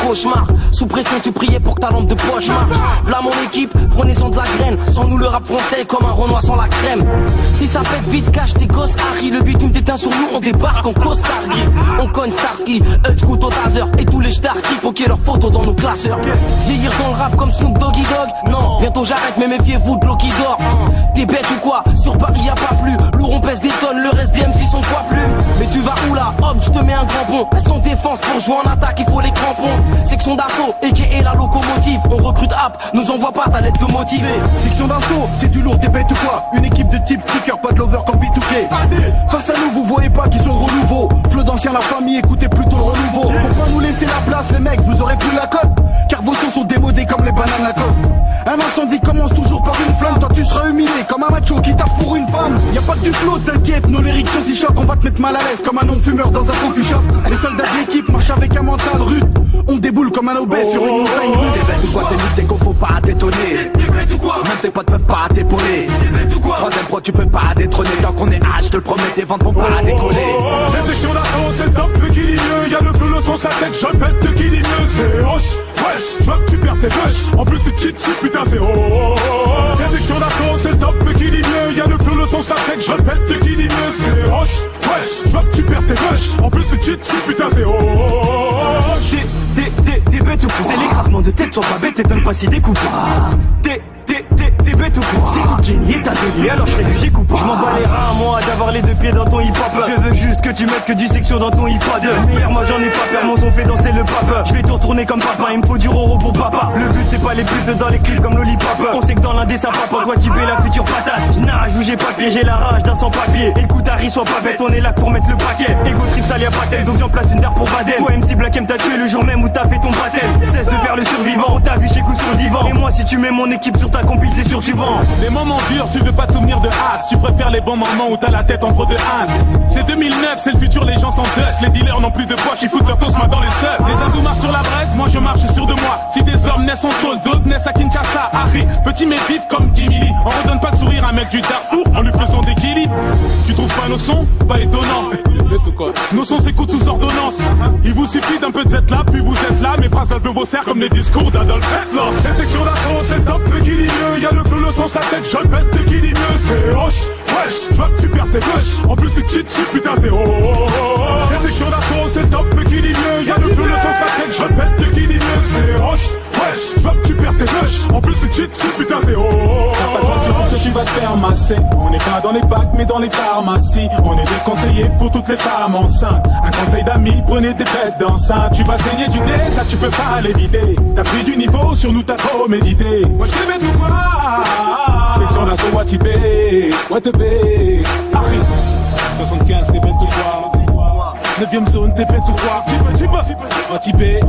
cauchemar. Sous pression tu priais pour que ta lampe de poche marche. V'là mon équipe, prenez-en de la graine. Sans nous le rap français comme un Renoir sans la crème. Si ça pète vite, cache tes gosses Harry. Le bitume t'éteint sur nous, on débarque en costargui. On cogne Starsky, Hutch, Couteau Taser. Et tous les stars qui faut qu'il y ait leurs photos dans nos classeurs. Vieillir dans le rap comme Snoop Doggy Dogg. Non, bientôt j'arrête mais méfiez-vous de l'eau qui dort. T'es bête ou quoi? Sur Paris y a pas plus. Lourd on pèse des tonnes, le reste des MC sont quoi plumes. Mais tu vas où là? Hop, je te mets un grand pont. Reste en défense pour jouer en attaque, il faut les crampons. Section d'assaut, et la locomotive. On recrute app, nous envoie pas ta lettre de motivé. Section d'assaut, c'est du lourd, t'es bête ou quoi? Une équipe de type kicker, pas de lover comme B2K. Face à nous, vous voyez pas qu'ils sont renouveau. Flot d'anciens, la famille, écoutez plutôt le renouveau. Faut pas nous laisser la place, les mecs, vous aurez plus la cote. Car vos sons sont démodés comme les bananes Lacoste. Un incendie commence toujours par une flamme. Toi tu seras humilié comme un macho qui taffe pour une femme. Y'a pas que du flow, t'inquiète, nos lyrics sont si chocs. On va te mettre mal à l'aise comme un non-fumeur dans un coffee shop. Les soldats de l'équipe marchent avec un mental rude. On déboule comme un obèse sur une montagne russe. T'es bête ou quoi? T'es mythe, t'es qu'on faut pas t'étonner. T'es bête ou quoi? Même tes potes peuvent pas t'épauler. T'es bête ou quoi? Troisième pro tu peux pas détrôner. Tant qu'on est H, je te le promets, tes ventes vont pas décoller. Les sections d'assaut, c'est top, le Guillineux. Y'a le feu, le sens, la tête, je pète de Guillineux. C'est hoche, wesh, je vois que tu perds tes feuches. En plus tu cheats, putain c'est oh. Les sections d'assaut, c'est top, le Guillineux. Y'a le feu, le sens, la tête, je pète de Guillineux. C'est hoche, wesh, je vois que tu perds tes feuches. En plus tu cheats, putain c'est oh. T'es bête ou quoi? C'est l'écrasement de tête, sois pas bête et donne pas si découpable. T'es bête ou quoi? C'est tout gagné, t'as gagné, alors je serai jugé coupable. Je m'en bats les reins, moi, d'avoir les deux pieds dans ton hip-hop. Je veux juste que tu mettes que du section dans ton hip-hop. Meilleur, moi j'en ai pas peur, mon son fait danser le pape. Je vais tout retourner comme papa, il me faut du roro pour papa. Le but c'est pas les putes dans les clips comme Lollipop. On sait que dans l'indé ça papa, toi typer la future patate. Je nage ou j'ai pas piégé la rage d'un sans papier. Écoute Harry, sois pas bête, on est là pour mettre le paquet. Ego trip, ça y a pas tel, donc j'en place une dare pour Baden. Toi MC Black M t'as tué le jour même où t'as fait ton baptême. Cesse de faire le survivant, on t'a vu chez coup sur le divan. Et moi si tu mets mon équipe sur ta compil, c'est sûr tu vends. Les moments durs, tu veux pas te souvenir de As. Tu préfères les bons moments où t'as la tête entre deux As. C'est 2009, c'est le futur, les gens s'en dust. Les dealers n'ont plus de poche, ils foutent leur toast dans les seufs. Les hindous marchent sur la braise, moi je marche sur de moi. Si des hommes naissent en tôle, d'autres naissent à Kinshasa. Harry, petit mais vif comme Kimili. On redonne pas le sourire à un mec du Darfour en lui faisant d'équilibre. Tu trouves pas nos sons? Pas étonnant. Nos sons s'écoutent sous ordonnance. Il vous suffit d'un peu de Z là, puis vous êtes là. Mes phrases elles vos serres comme les discours d'Adolf Hitler. C'est section d'assaut, c'est top, le Guillineux. Y'a le feu, le sens, la tête, je pète de Guillineux. C'est hoche, wesh, je vois que tu perds tes feuches. En plus tu cheats, putain c'est oh. C'est section d'assaut, c'est top, le Guillineux. Y'a le feu, le sens, la tête, je pète de Guillineux. C'est hoche, wesh, je vois que tu perds tes feuches. En plus tu cheats, putain c'est oh. T'as pas conscience que tu vas te faire masser. On n'est pas dans les bacs mais dans les pharmacies. On est des conseillers pour toutes les femmes enceintes. Un conseil d'amis, prenez des têtes d'enceinte. Tu vas saigner du nez, ça tu peux pas l'éviter. T'as pris du niveau, sur nous t'as trop médité. Moi je t'aimais tout quoi. Section d'assaut, Watibé, Watibé. Harry, 75, t'es bête ou quoi? 9ème zone, t'es bête ou quoi? Watibé.